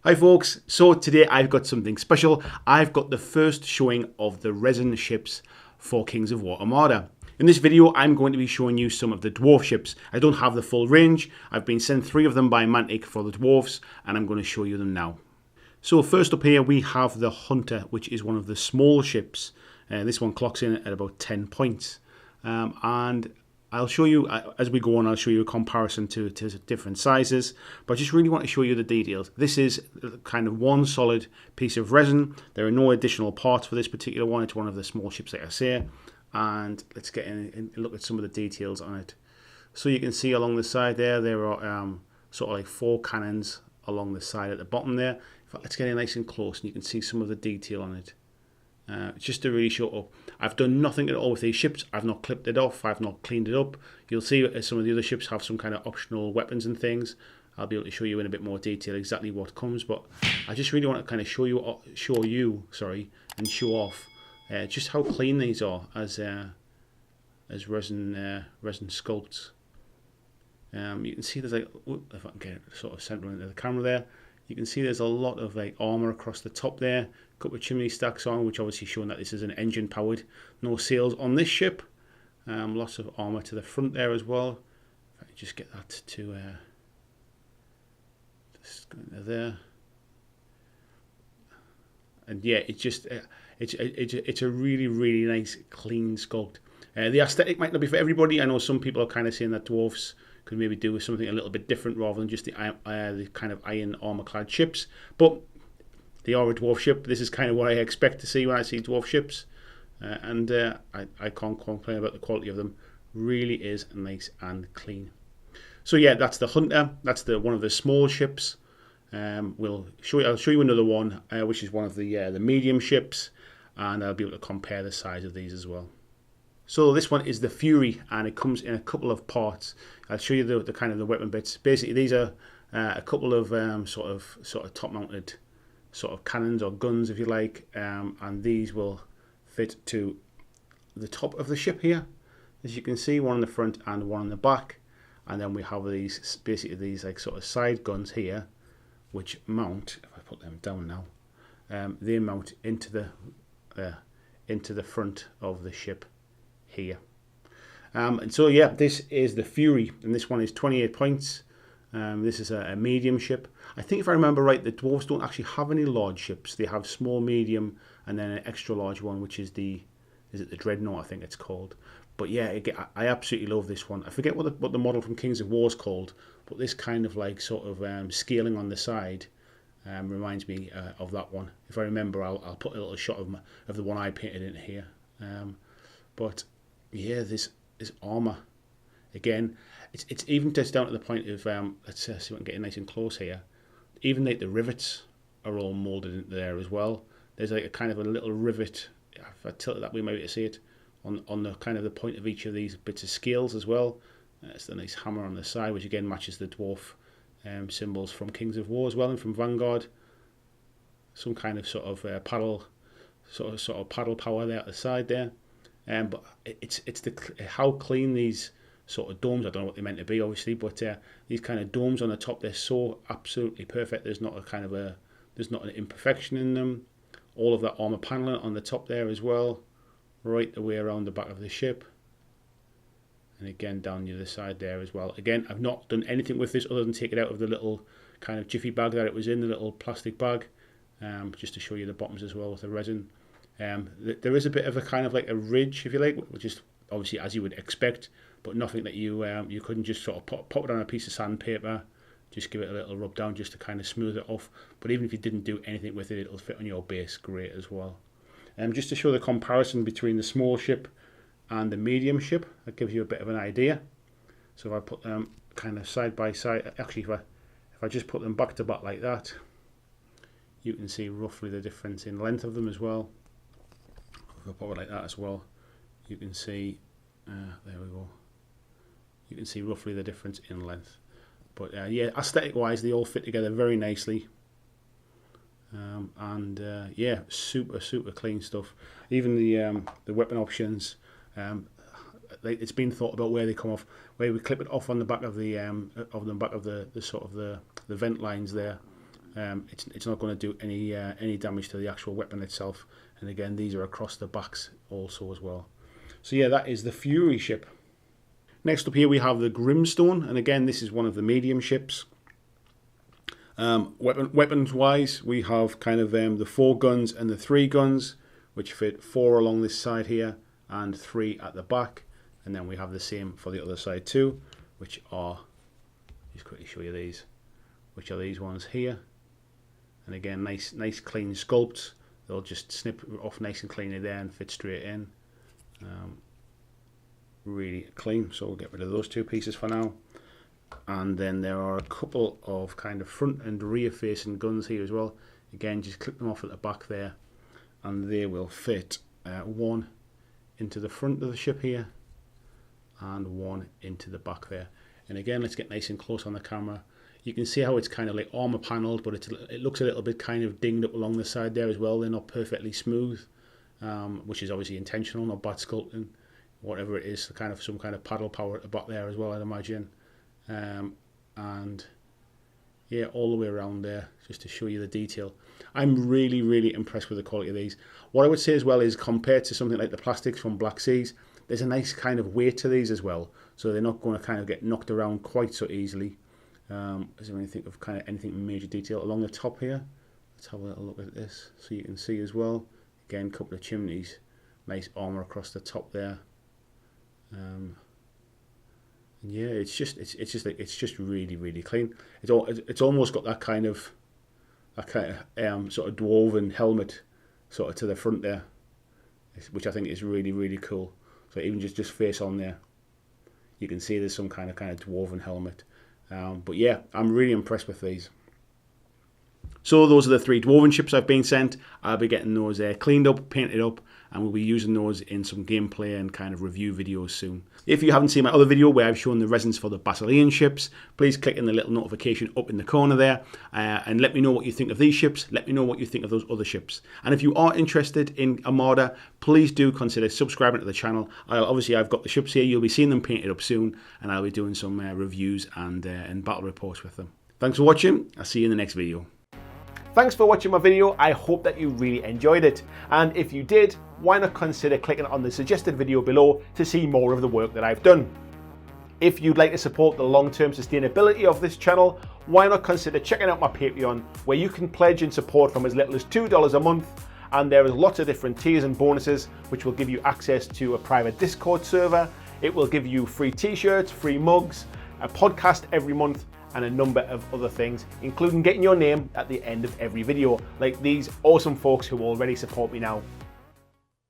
Hi folks, so today I've got something special. I've got the first showing of the resin ships for Kings of War Armada. In this video I'm going to be showing you some of the dwarf ships. I don't have the full range. I've been sent 3 of them by Mantic for the dwarfs and I'm going to show you them now. So first up here we have the Hunter, which is one of the small ships. This one clocks in at about 10 points. And I'll show you, as we go on, I'll show you a comparison to different sizes, but I just really want to show you the details. This is kind of one solid piece of resin. There are no additional parts for this particular one. It's one of the small ships, like I say, and let's get in and look at some of the details on it. So you can see along the side there are sort of like 4 cannons along the side at the bottom there. Let's get in nice and close and you can see some of the detail on it. Just to really show up. I've done nothing at all with these ships. I've not clipped it off. I've not cleaned it up. You'll see some of the other ships have some kind of optional weapons and things. I'll be able to show you in a bit more detail exactly what comes, but I just really want to kind of show you, and show off just how clean these are as resin sculpts. You can see there's like, if I can get it sort of central into the camera there. You can see there's a lot of like armour across the top there, a couple of chimney stacks on, which obviously showing that this is an engine powered. No sails on this ship. Lots of armour to the front there as well. If I can just get that to just go into there. And yeah, it's just it's a really nice clean sculpt. The aesthetic might not be for everybody. I know some people are kind of saying that dwarfs could maybe do with something a little bit different rather than just the kind of iron armor clad ships, but they are a dwarf ship. This is kind of what I expect to see when I see dwarf ships, and I can't complain about the quality of them. Really is nice and clean. So yeah, that's the Hunter. That's one of the small ships. I'll show you another one, which is one of the medium ships, and I'll be able to compare the size of these as well. So this one is the Fury, and it comes in a couple of parts. I'll show you the kind of the weapon bits. Basically, these are a couple of sort of top-mounted sort of cannons or guns, if you like, and these will fit to the top of the ship here, as you can see, one on the front and one on the back. And then we have these like sort of side guns here, which mount. If I put them down now, they mount into the front of the ship here. And so yeah, this is the Fury, and this one is 28 points. This is a medium ship. I think if I remember right, the dwarves don't actually have any large ships. They have small, medium, and then an extra large one, which is the Dreadnought, I think it's called. But yeah, I absolutely love this one. I forget what the model from Kings of War is called, but this kind of like sort of scaling on the side reminds me of that one. If I remember, I'll put a little shot of the one I painted in here. But yeah, this armour, again, it's even just down to the point of let's see if I can get nice and close here. Even like the rivets are all moulded into there as well. There's like a kind of a little rivet. If I tilt it that way, maybe to see it on the kind of the point of each of these bits of scales as well. It's the nice hammer on the side, which again matches the dwarf symbols from Kings of War as well and from Vanguard. Some kind of sort of paddle, sort of paddle power there at the side there. But it's how clean these sort of domes. I don't know what they're meant to be, obviously, but these kind of domes on the top, they're so absolutely perfect. There's not an imperfection in them. All of that armor paneling on the top there as well, right the way around the back of the ship, and again down the other side there as well. Again, I've not done anything with this other than take it out of the little kind of jiffy bag that it was in, the little plastic bag, just to show you the bottoms as well with the resin. There is a bit of a kind of like a ridge, if you like, which is obviously as you would expect, but nothing that you couldn't just sort of pop it on a piece of sandpaper, just give it a little rub down just to kind of smooth it off. But even if you didn't do anything with it, it'll fit on your base great as well. Just to show the comparison between the small ship and the medium ship, that gives you a bit of an idea. So if I put them kind of side by side, actually if I just put them back to back like that, you can see roughly the difference in length of them as well. If I put it like that as well, you can see, there we go, you can see roughly the difference in length. But yeah, aesthetic wise, they all fit together very nicely. Yeah, super clean stuff. Even the weapon options, it's been thought about where they come off, where we clip it off on the back of the sort of the vent lines there. it's not going to do any damage to the actual weapon itself. And again, these are across the backs also as well. So yeah, that is the Fury ship. Next up here we have the Grimstone, and again this is one of the medium ships. Weapons wise, we have kind of the 4 guns and the 3 guns, which fit 4 along this side here and 3 at the back, and then we have the same for the other side too, which are, just quickly show you these, which are these ones here. And again, nice clean sculpts. They'll just snip off nice and cleanly there and fit straight in. Really clean, so we'll get rid of those 2 pieces for now. And then there are a couple of kind of front and rear facing guns here as well. Again, just clip them off at the back there, and they will fit 1 into the front of the ship here and 1 into the back there. And again, let's get nice and close on the camera. You can see how it's kind of like armor paneled, but it looks a little bit kind of dinged up along the side there as well. They're not perfectly smooth, which is obviously intentional, not bad sculpting. Whatever it is, kind of some kind of paddle power at the back there as well, I'd imagine. And yeah, all the way around there, just to show you the detail. I'm really impressed with the quality of these. What I would say as well is, compared to something like the plastics from Black Seas, there's a nice kind of weight to these as well, so they're not going to kind of get knocked around quite so easily. Is there anything of kind of anything major detail along the top here? Let's have a little look at this so you can see as well. Again, a couple of chimneys, nice armor across the top there. Yeah, it's just really clean. It's almost got that kind of sort of dwarven helmet sort of to the front there, which I think is really cool. So even just face on there, you can see there's some kind of dwarven helmet. But yeah, I'm really impressed with these. So those are the 3 dwarven ships I've been sent. I'll be getting those cleaned up, painted up, and we'll be using those in some gameplay and kind of review videos soon. If you haven't seen my other video where I've shown the resins for the Basilean ships, please click in the little notification up in the corner there, and let me know what you think of these ships. Let me know what you think of those other ships. And if you are interested in Armada, please do consider subscribing to the channel. Obviously I've got the ships here. You'll be seeing them painted up soon, and I'll be doing some reviews and battle reports with them. Thanks for watching. I'll see you in the next video. Thanks for watching my video. I hope that you really enjoyed it. And if you did, why not consider clicking on the suggested video below to see more of the work that I've done. If you'd like to support the long-term sustainability of this channel, why not consider checking out my Patreon, where you can pledge and support from as little as $2 a month. And there is lots of different tiers and bonuses, which will give you access to a private Discord server. It will give you free t-shirts, free mugs, a podcast every month, and a number of other things, including getting your name at the end of every video, like these awesome folks who already support me now.